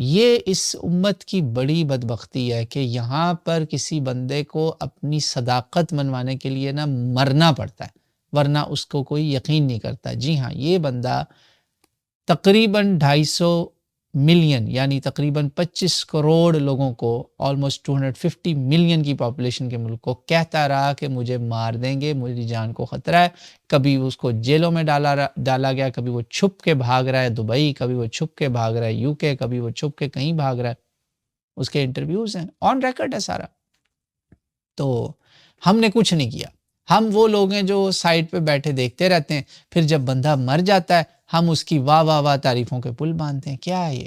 یہ اس امت کی بڑی بدبختی ہے کہ یہاں پر کسی بندے کو اپنی صداقت منوانے کے لیے نا مرنا پڑتا ہے، ورنہ اس کو کوئی یقین نہیں کرتا۔ جی ہاں، یہ بندہ تقریباً 250 ملین یعنی تقریباً 25 کروڑ لوگوں کو، آلموسٹ 250 ملین کی پاپولیشن کے ملک کو کہتا رہا کہ مجھے مار دیں گے، میری جان کو خطرہ ہے۔ کبھی اس کو جیلوں میں ڈالا گیا، کبھی وہ چھپ کے بھاگ رہا ہے دبئی، کبھی وہ چھپ کے بھاگ رہا ہے یو کے، کبھی وہ چھپ کے کہیں بھاگ رہا ہے۔ اس کے انٹرویوز ہیں، آن ریکارڈ ہے سارا۔ تو ہم نے کچھ نہیں کیا، ہم وہ لوگ ہیں جو سائٹ پہ بیٹھے دیکھتے رہتے ہیں، پھر جب بندہ مر جاتا ہے ہم اس کی واہ واہ واہ تعریفوں کے پل باندھتے ہیں۔ کیا ہے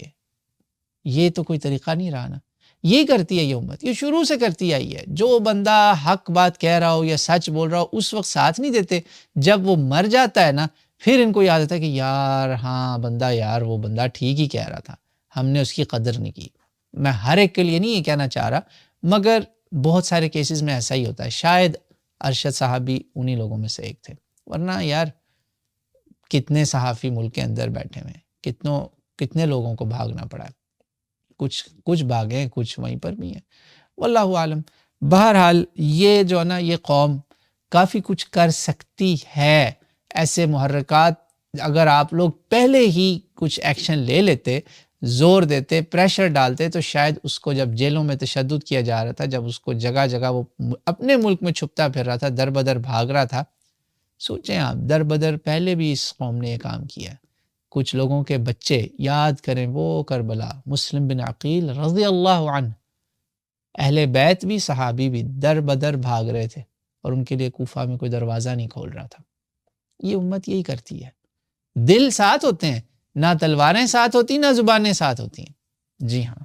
یہ تو کوئی طریقہ نہیں رہا نا۔ یہ کرتی ہے یہ امت، یہ شروع سے کرتی آئی ہے۔ جو بندہ حق بات کہہ رہا ہو یا سچ بول رہا ہو اس وقت ساتھ نہیں دیتے، جب وہ مر جاتا ہے نا پھر ان کو یاد آتا ہے کہ یار ہاں بندہ، یار وہ بندہ ٹھیک ہی کہہ رہا تھا، ہم نے اس کی قدر نہیں کی۔ میں ہر ایک کے لیے نہیں یہ کہنا چاہ رہا، مگر بہت سارے کیسز میں ایسا ہی ہوتا ہے۔ شاید ارشد صاحب بھی انہی لوگوں میں سے ایک تھے، ورنہ یار کتنے صحافی ملک کے اندر بیٹھے ہوئے ہیں، کتنے لوگوں کو بھاگنا پڑا ہے، کچھ بھاگے، کچھ وہیں پر بھی ہیں، واللہ عالم۔ بہرحال یہ جو ہے نا یہ قوم کافی کچھ کر سکتی ہے۔ ایسے محرکات اگر آپ لوگ پہلے ہی کچھ ایکشن لے لیتے، زور دیتے، پریشر ڈالتے، تو شاید اس کو جب جیلوں میں تشدد کیا جا رہا تھا، جب اس کو جگہ جگہ وہ اپنے ملک میں چھپتا پھر رہا تھا، در بدر بھاگ رہا تھا، سوچیں آپ در بدر پہلے بھی اس قوم نے یہ کام کیا ہے۔ کچھ لوگوں کے بچے یاد کریں وہ کربلا، مسلم بن عقیل رضی اللہ عنہ، اہل بیت بھی صحابی بھی در بدر بھاگ رہے تھے اور ان کے لیے کوفہ میں کوئی دروازہ نہیں کھول رہا تھا۔ یہ امت یہی کرتی ہے، دل ساتھ ہوتے ہیں، نہ تلواریں ساتھ ہوتی نہ زبانیں ساتھ ہوتی ہیں۔ جی ہاں،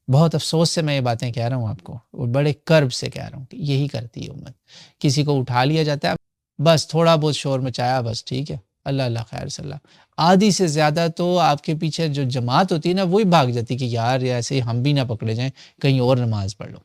بہت افسوس سے میں یہ باتیں کہہ رہا ہوں آپ کو، اور بڑے کرب سے کہہ رہا ہوں کہ یہی کرتی ہے امت۔ کسی کو اٹھا لیا جاتا ہے، بس تھوڑا بہت شور مچایا، بس ٹھیک ہے، اللہ اللہ خیر صلی اللہ، آدھی سے زیادہ تو آپ کے پیچھے جو جماعت ہوتی ہے نا وہی بھاگ جاتی کہ یار ایسے ہم بھی نہ پکڑے جائیں، کہیں اور نماز پڑھ لو۔